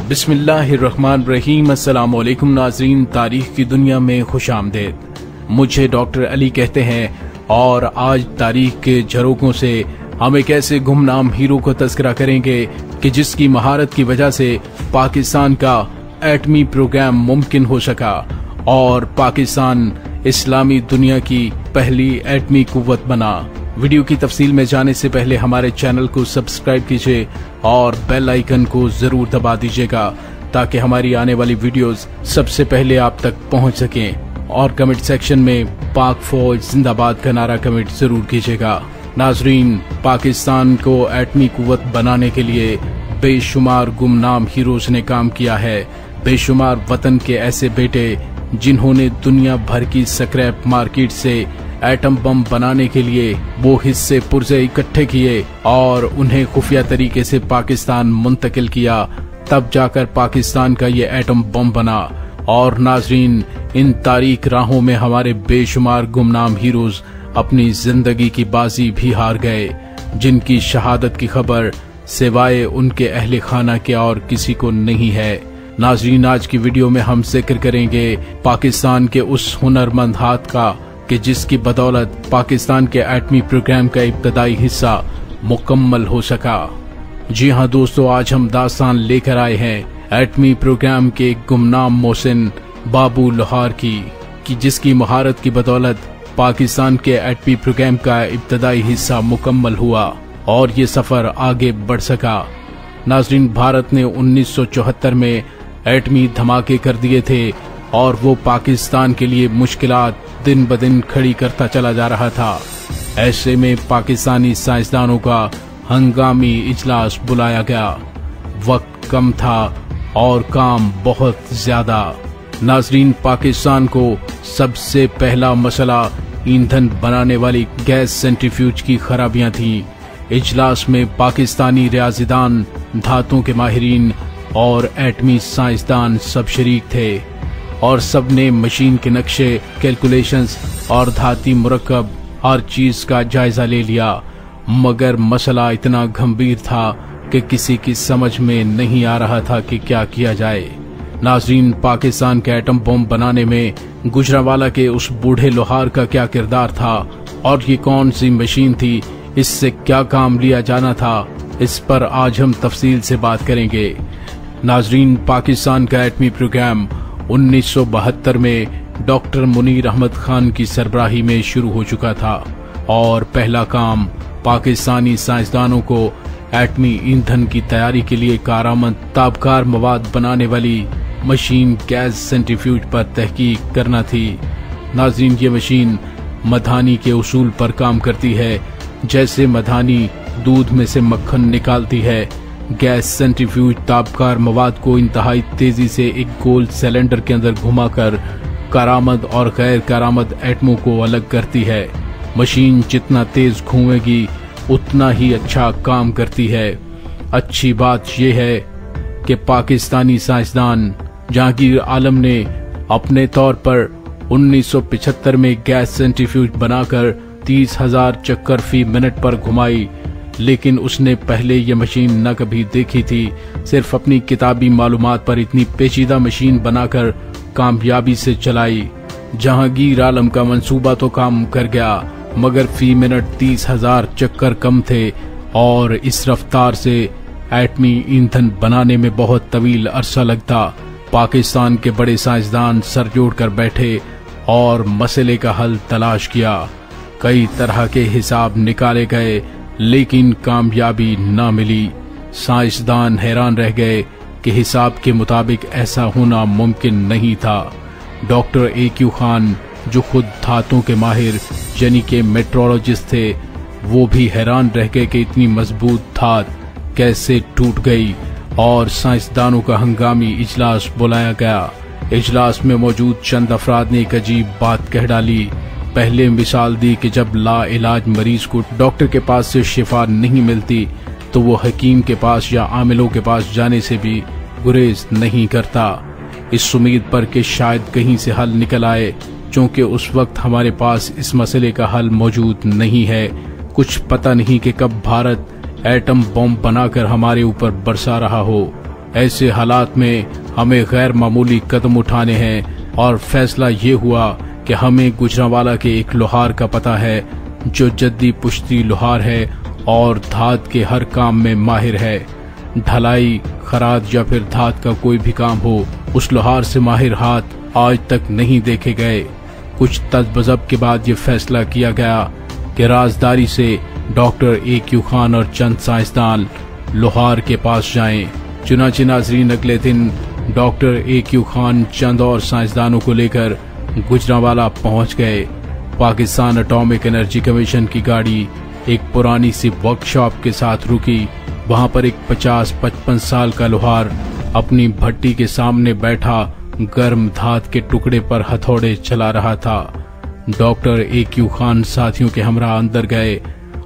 बिस्मिल्लाहिर्रहमानिर्रहीम। अस्सलाम वालेकुम नाज़रीन, तारीख की दुनिया में खुशामदीद। मुझे डॉक्टर अली कहते हैं और आज तारीख के झरोकों से हम एक ऐसे गुमनाम हीरो को तज़किरा करेंगे कि जिसकी महारत की वजह से पाकिस्तान का एटमी प्रोग्राम मुमकिन हो सका और पाकिस्तान इस्लामी दुनिया की पहली एटमी कुव्वत बना। वीडियो की तफसील में जाने से पहले हमारे चैनल को सब्सक्राइब कीजिए और बेल आइकन को जरूर दबा दीजिएगा ताकि हमारी आने वाली वीडियोस सबसे पहले आप तक पहुंच सकें। और कमेंट सेक्शन में पाक फौज जिंदाबाद का नारा कमेंट जरूर कीजिएगा। नाजरीन, पाकिस्तान को एटमी कुव्वत बनाने के लिए बेशुमार गुमनाम हीरोज ने काम किया है। बेशुमार वतन के ऐसे बेटे जिन्होंने दुनिया भर की स्क्रैप मार्केट से एटम बम बनाने के लिए वो हिस्से पुर्जे इकट्ठे किए और उन्हें खुफिया तरीके से पाकिस्तान मुंतकिल किया, तब जाकर पाकिस्तान का ये एटम बम बना। और नाजरीन, इन तारीख राहों में हमारे बेशुमार गुमनाम हीरोज अपनी जिंदगी की बाजी भी हार गए, जिनकी शहादत की खबर सिवाय उनके अहले खाना के और किसी को नहीं है। नाजरीन, आज की वीडियो में हम जिक्र करेंगे पाकिस्तान के उस हुनरमंद हाथ का कि जिसकी बदौलत पाकिस्तान के एटमी प्रोग्राम का इब्तदाई हिस्सा मुकम्मल हो सका। जी हाँ दोस्तों, आज हम दास्तान लेकर आए हैं एटमी प्रोग्राम के गुमनाम मोहसिन बाबू लोहार की कि जिसकी महारत की बदौलत पाकिस्तान के एटमी प्रोग्राम का इब्तदाई हिस्सा मुकम्मल हुआ और ये सफर आगे बढ़ सका। नाजरीन, भारत ने 1974 में एटमी धमाके कर दिए थे और वो पाकिस्तान के लिए मुश्किलात दिन ब दिन खड़ी करता चला जा रहा था। ऐसे में पाकिस्तानी साइंसदानों का हंगामी इजलास बुलाया गया। वक्त कम था और काम बहुत ज्यादा। नाजरीन, पाकिस्तान को सबसे पहला मसला ईंधन बनाने वाली गैस सेंट्रीफ्यूज की खराबियां थी। इजलास में पाकिस्तानी रियाजीदान, धातुओं के माहिरीन और एटमी साइंसदान सब शरीक थे और सब ने मशीन के नक्शे, कैलकुलेशंस और धाती मुरक्कब हर चीज का जायजा ले लिया, मगर मसला इतना गंभीर था कि किसी की समझ में नहीं आ रहा था कि क्या किया जाए। नाजरीन, पाकिस्तान के एटम बम बनाने में गुजरांवाला के उस बूढ़े लोहार का क्या किरदार था और ये कौन सी मशीन थी, इससे क्या काम लिया जाना था, इस पर आज हम तफसील से बात करेंगे। नाजरीन, पाकिस्तान का एटमी प्रोग्राम 1972 में डॉक्टर मुनीर अहमद खान की सरबराही में शुरू हो चुका था और पहला काम पाकिस्तानी साइंसदानों को एटमी ईंधन की तैयारी के लिए कारआमद ताबकार मवाद बनाने वाली मशीन गैस सेंट्रीफ्यूज पर तहकीक करना थी। नाज़रीन, ये मशीन मधानी के उसूल पर काम करती है। जैसे मधानी दूध में से मक्खन निकालती है, गैस सेंट्रीफ्यूज ताबकार मवाद को इंतहाई तेजी से एक गोल सिलेंडर के अंदर घुमाकर कारआमद और गैर कारआमद एटमों को अलग करती है। मशीन जितना तेज घूमेगी उतना ही अच्छा काम करती है। अच्छी बात यह है कि पाकिस्तानी साइंसदान जहांगीर आलम ने अपने तौर पर 1975 में गैस सेंट्रीफ्यूज बनाकर 30,000 चक्कर फी मिनट पर घुमाई, लेकिन उसने पहले ये मशीन न कभी देखी थी। सिर्फ अपनी किताबी मालूमात पर इतनी पेचीदा मशीन बनाकर कामयाबी से चलाई। जहांगीर आलम का मंसूबा तो काम कर गया, मगर फी मिनट 30,000 चक्कर कम थे और इस रफ्तार से एटमी ईंधन बनाने में बहुत तवील अरसा लगता। पाकिस्तान के बड़े साइंसदान सर जोड़कर बैठे और मसले का हल तलाश किया। कई तरह के हिसाब निकाले गए, लेकिन कामयाबी न मिली। साइंसदान हैरान रह गए कि हिसाब के मुताबिक ऐसा होना मुमकिन नहीं था। डॉक्टर AQ खान, जो खुद धातुओं के माहिर यानी के मेट्रोलॉजिस्ट थे, वो भी हैरान रह गए कि इतनी मजबूत धात कैसे टूट गई और साइंसदानों का हंगामी इजलास बुलाया गया। इजलास में मौजूद चंद अफराद ने एक अजीब बात कह डाली। पहले मिसाल दी कि जब ला इलाज मरीज को डॉक्टर के पास से शिफा नहीं मिलती तो वो हकीम के पास या आमिलों के पास जाने से भी गुरेज नहीं करता, इस उम्मीद पर कि शायद कहीं से हल निकल आए। चूंकि उस वक्त हमारे पास इस मसले का हल मौजूद नहीं है। कुछ पता नहीं कि कब भारत एटम बम बनाकर हमारे ऊपर बरसा रहा हो। ऐसे हालात में हमें गैर मामूली कदम उठाने हैं और फैसला ये हुआ कि हमें गुजरांवाला के एक लोहार का पता है जो जद्दी पुश्ती लोहार है और धात के हर काम में माहिर है। ढलाई, खराद या फिर धात का कोई भी काम हो, उस लोहार से माहिर हाथ आज तक नहीं देखे गए। कुछ तजबज़ब के बाद ये फैसला किया गया कि राजदारी से डॉक्टर AQ खान और चंद साइंसदान लोहार के पास जाएं। चुनांचे नाजरीन अगले दिन डॉक्टर AQ खान चंद और साइंसदानों को लेकर गुजरांवाला पहुंच गए। पाकिस्तान एटॉमिक एनर्जी कमीशन की गाड़ी एक पुरानी सी वर्कशॉप के साथ रुकी। वहां पर एक 50-55 साल का लोहार अपनी भट्टी के सामने बैठा गर्म धात के टुकड़े पर हथौड़े चला रहा था। डॉक्टर AQ खान साथियों के हमरा अंदर गए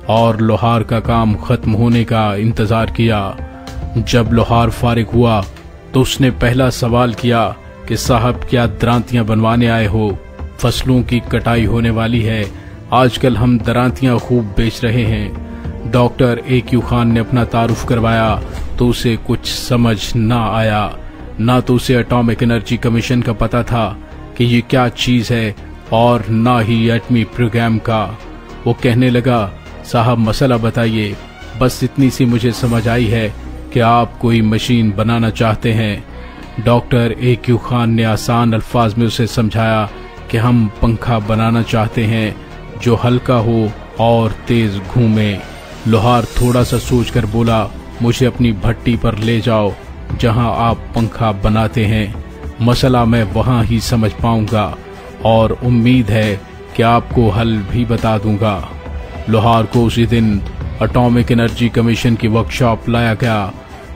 और लोहार का काम खत्म होने का इंतजार किया। जब लोहार फारिग हुआ तो उसने पहला सवाल किया कि साहब क्या दरांतियां बनवाने आए हो? फसलों की कटाई होने वाली है, आजकल हम दरांतियां खूब बेच रहे हैं। डॉक्टर AQ खान ने अपना तारुफ करवाया तो उसे कुछ समझ ना आया। ना तो उसे एटॉमिक एनर्जी कमीशन का पता था कि ये क्या चीज है और ना ही एटमी प्रोग्राम का। वो कहने लगा, साहब मसला बताइए, बस इतनी सी मुझे समझ आई है कि आप कोई मशीन बनाना चाहते हैं। डॉक्टर AQ खान ने आसान अल्फाज में उसे समझाया कि हम पंखा बनाना चाहते हैं जो हल्का हो और तेज घूमे। लोहार थोड़ा सा सोचकर बोला, मुझे अपनी भट्टी पर ले जाओ जहां आप पंखा बनाते हैं, मसला मैं वहां ही समझ पाऊंगा और उम्मीद है कि आपको हल भी बता दूंगा। लोहार को उसी दिन एटॉमिक एनर्जी कमीशन की वर्कशॉप लाया गया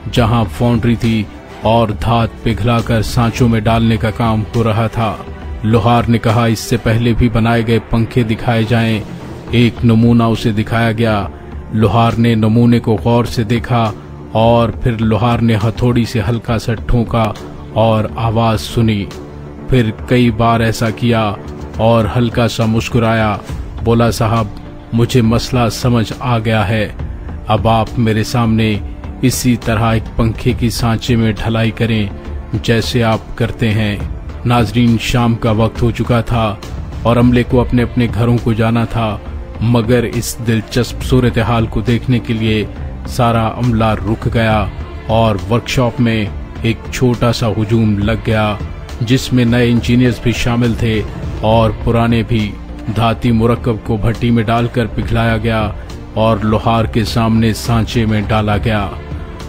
जहां फाउंड्री थी और धात पिघलाकर सांचों में डालने का काम हो रहा था। लोहार ने कहा, इससे पहले भी बनाए गए पंखे दिखाए जाएं। एक नमूना उसे दिखाया गया। लोहार ने नमूने को गौर से देखा और फिर लोहार ने हथौड़ी से हल्का सा ठोका और आवाज सुनी। फिर कई बार ऐसा किया और हल्का सा मुस्कुराया। बोला, साहब मुझे मसला समझ आ गया है। अब आप मेरे सामने इसी तरह एक पंखे की सांचे में ढलाई करें जैसे आप करते हैं। नाजरीन, शाम का वक्त हो चुका था और अमले को अपने अपने घरों को जाना था, मगर इस दिलचस्प सूरत हाल को देखने के लिए सारा अमला रुक गया और वर्कशॉप में एक छोटा सा हुजूम लग गया जिसमें नए इंजीनियर्स भी शामिल थे और पुराने भी। धाती मुरक्कब को भट्टी में डालकर पिघलाया गया और लोहार के सामने सांचे में डाला गया।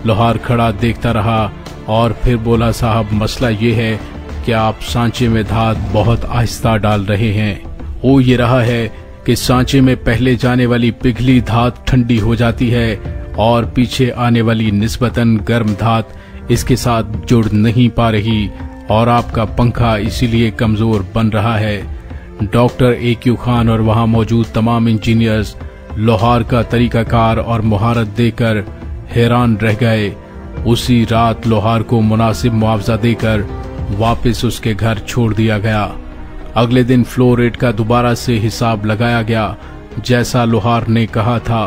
लोहार खड़ा देखता रहा और फिर बोला, साहब मसला ये है कि आप सांचे में धात बहुत आहिस्ता डाल रहे हैं। वो ये रहा है कि सांचे में पहले जाने वाली पिघली धात ठंडी हो जाती है और पीछे आने वाली निस्बतन गर्म धात इसके साथ जुड़ नहीं पा रही और आपका पंखा इसीलिए कमजोर बन रहा है। डॉक्टर AQ खान और वहां मौजूद तमाम इंजीनियर्स लोहार का तरीकाकार और मुहारत देकर हैरान रह गए। उसी रात लोहार को मुनासिब मुआवजा देकर वापस उसके घर छोड़ दिया गया। अगले दिन फ्लो रेट का दोबारा से हिसाब लगाया गया। जैसा लोहार ने कहा था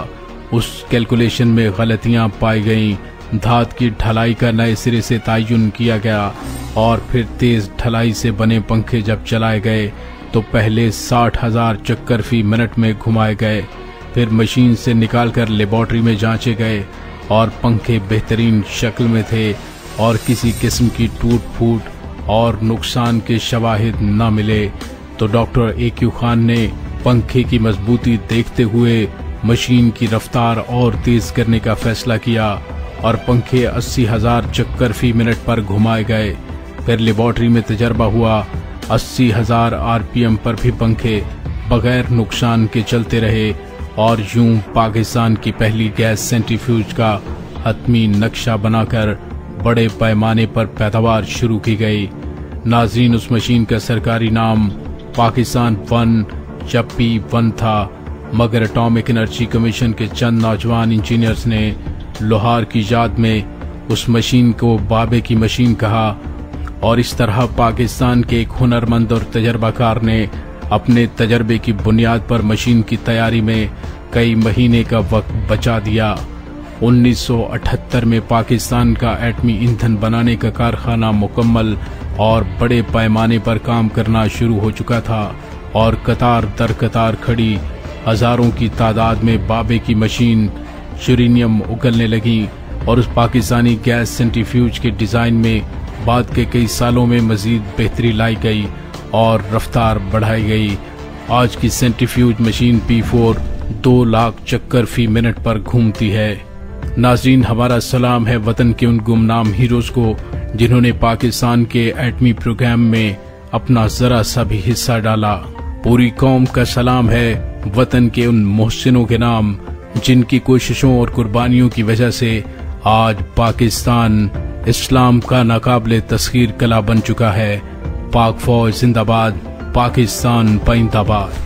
उस कैलकुलेशन में गलतियां पाई गईं। धात की ढलाई का नए सिरे से तयन किया गया और फिर तेज ढलाई से बने पंखे जब चलाए गए तो पहले 60,000 चक्कर फी मिनट में घुमाए गए, फिर मशीन से निकालकर लेबोरेटरी में जांचे गए और पंखे बेहतरीन शक्ल में थे और किसी किस्म की टूट फूट और नुकसान के शवाहिद न मिले। तो डॉक्टर AQ खान ने पंखे की मजबूती देखते हुए मशीन की रफ्तार और तेज करने का फैसला किया और पंखे 80,000 चक्कर फी मिनट पर घुमाए गए। फिर लेबोरेटरी में तजर्बा हुआ, 80,000 RPM पर भी पंखे बगैर नुकसान के चलते रहे और यूं पाकिस्तान की पहली गैस सेंट्रीफ्यूज का हतमी नक्शा बनाकर बड़े पैमाने पर पैदावार शुरू की गई। नाज़रीन, उस मशीन का सरकारी नाम पाकिस्तान 1 या P1 था, मगर एटॉमिक एनर्जी कमीशन के चंद नौजवान इंजीनियर्स ने लोहार की याद में उस मशीन को बाबे की मशीन कहा और इस तरह पाकिस्तान के एक हुनरमंद और तजर्बाकार ने अपने तजर्बे की बुनियाद पर मशीन की तैयारी में कई महीने का वक्त बचा दिया। 1978 में पाकिस्तान का एटमी ईंधन बनाने का कारखाना मुकम्मल और बड़े पैमाने पर काम करना शुरू हो चुका था और कतार दर कतार खड़ी हजारों की तादाद में बाबे की मशीन यूरेनियम उगलने लगी और उस पाकिस्तानी गैस सेंट्रीफ्यूज के डिजाइन में बाद के कई सालों में मजीद बेहतरी लाई गई और रफ्तार बढ़ाई गई। आज की सेंट्रीफ्यूज मशीन P4 2 लाख चक्कर फी मिनट पर घूमती है। नाज़रीन, हमारा सलाम है वतन के उन गुमनाम हीरोज को जिन्होंने पाकिस्तान के एटमी प्रोग्राम में अपना जरा सा भी हिस्सा डाला। पूरी कौम का सलाम है वतन के उन मोहसिनों के नाम जिनकी कोशिशों और कुर्बानियों की वजह से आज पाकिस्तान इस्लाम का नाकाबिले तस्खीर कला बन चुका है। पाक फौज जिंदाबाद, पाकिस्तान पाइंदाबाद।